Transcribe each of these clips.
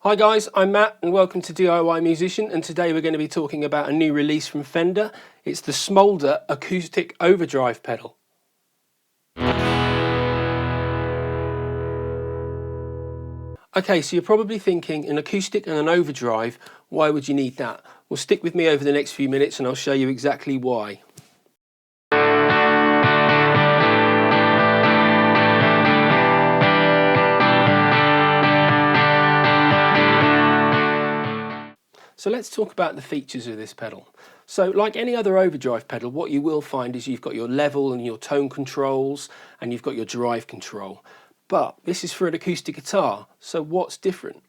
Hi guys, I'm Matt and welcome to DIY Musician, and today we're going to be talking about a new release from Fender. It's the Smolder Acoustic Overdrive pedal. Okay, so you're probably thinking an acoustic and an overdrive, why would you need that? Well, stick with me over the next few minutes and I'll show you exactly why. So let's talk about the features of this pedal. So like any other overdrive pedal, what you will find is you've got your level and your tone controls and you've got your drive control. But this is for an acoustic guitar, so what's different?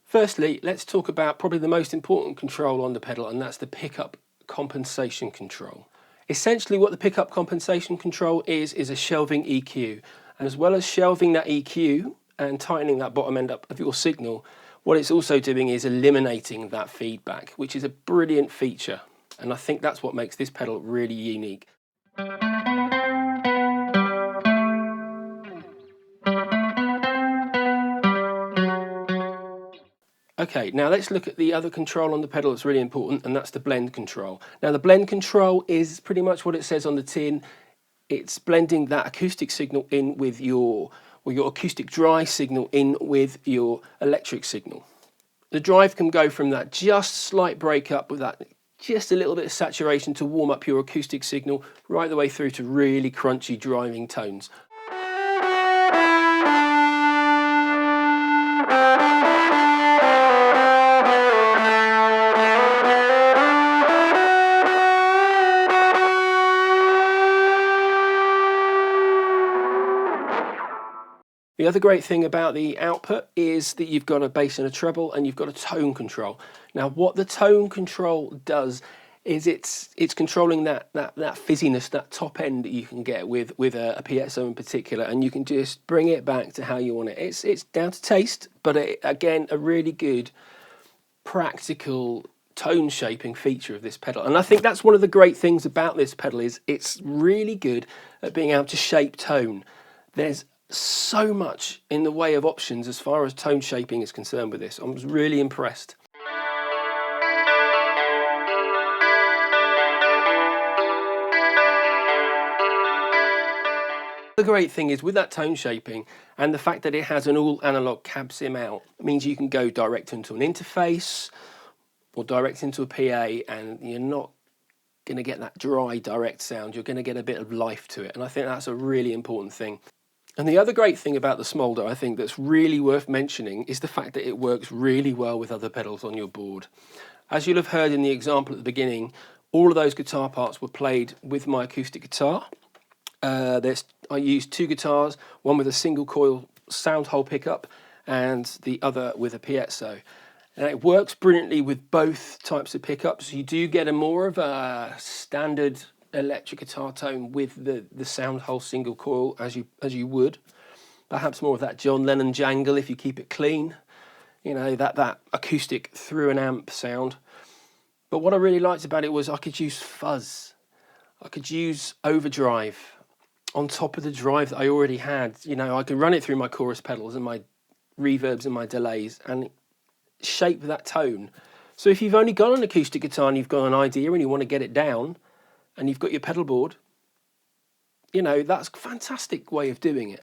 Firstly, let's talk about probably the most important control on the pedal, and that's the pickup compensation control. Essentially what the pickup compensation control is a shelving EQ. And as well as shelving that EQ and tightening that bottom end up of your signal, what it's also doing is eliminating that feedback, which is a brilliant feature. And I think that's what makes this pedal really unique. Okay, now let's look at the other control on the pedal that's really important, and that's the blend control. Now the blend control is pretty much what it says on the tin. It's blending that acoustic signal in with your acoustic dry signal in with your electric signal. The drive can go from that just slight break up with that just a little bit of saturation to warm up your acoustic signal right the way through to really crunchy driving tones. The other great thing about the output is that you've got a bass and a treble and you've got a tone control. Now what the tone control does is it's controlling that fizziness, that top end that you can get with a piezo in particular, and you can just bring it back to how you want it. It's down to taste, but again, a really good practical tone shaping feature of this pedal. And I think that's one of the great things about this pedal is it's really good at being able to shape tone. There's so much in the way of options as far as tone shaping is concerned with this. I was really impressed. The great thing is with that tone shaping and the fact that it has an all analog cab sim out, it means you can go direct into an interface or direct into a PA, and you're not going to get that dry direct sound. You're going to get a bit of life to it, and I think that's a really important thing. And the other great thing about the Smolder, I think, that's really worth mentioning is the fact that it works really well with other pedals on your board. As you'll have heard in the example at the beginning, all of those guitar parts were played with my acoustic guitar. I used two guitars, one with a single coil sound hole pickup and the other with a piezo. And it works brilliantly with both types of pickups. You do get a more of a standard electric guitar tone with the sound hole single coil as you would. Perhaps more of that John Lennon jangle if you keep it clean. You know, that acoustic through an amp sound. But what I really liked about it was I could use fuzz. I could use overdrive on top of the drive that I already had. You know, I could run it through my chorus pedals and my reverbs and my delays and shape that tone. So if you've only got an acoustic guitar and you've got an idea and you want to get it down, and you've got your pedal board, you know, that's a fantastic way of doing it.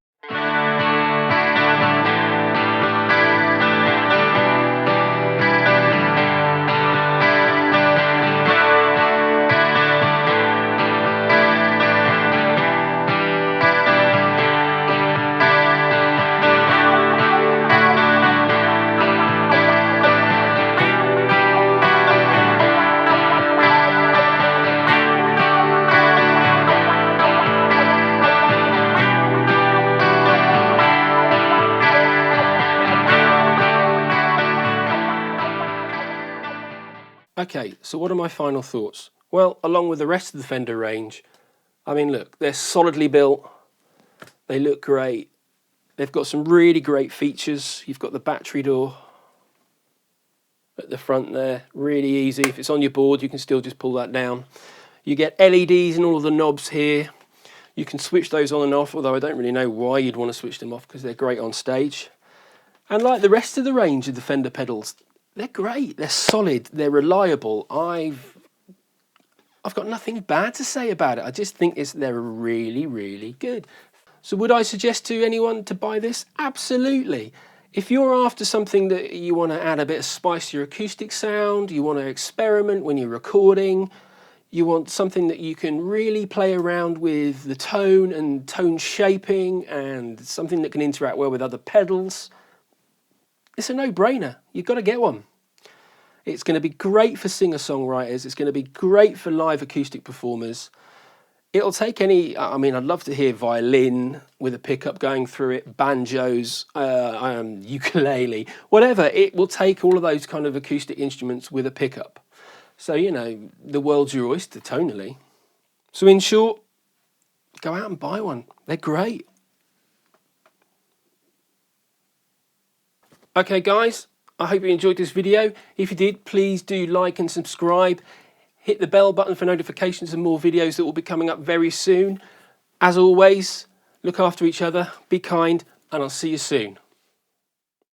Okay, so what are my final thoughts? Well, along with the rest of the Fender range, I mean, look, they're solidly built, they look great, they've got some really great features. You've got the battery door at the front there, really easy. If it's on your board, you can still just pull that down. You get LEDs in all of the knobs here. You can switch those on and off, although I don't really know why you'd want to switch them off because they're great on stage. And like the rest of the range of the Fender pedals, they're great, they're solid, they're reliable. I've got nothing bad to say about it. I just think they're really, really good. So would I suggest to anyone to buy this? Absolutely. If you're after something that you want to add a bit of spice to your acoustic sound, you want to experiment when you're recording, you want something that you can really play around with the tone and tone shaping, and something that can interact well with other pedals, it's a no-brainer. You've got to get one. It's going to be great for singer-songwriters. It's going to be great for live acoustic performers. It'll take any, I mean, I'd love to hear violin with a pickup going through it, banjos, ukulele, whatever. It will take all of those kind of acoustic instruments with a pickup. So, you know, the world's your oyster tonally. So in short, go out and buy one. They're great. Okay, guys, I hope you enjoyed this video. If you did, please do like and subscribe. Hit the bell button for notifications of more videos that will be coming up very soon. As always, look after each other, be kind, and I'll see you soon.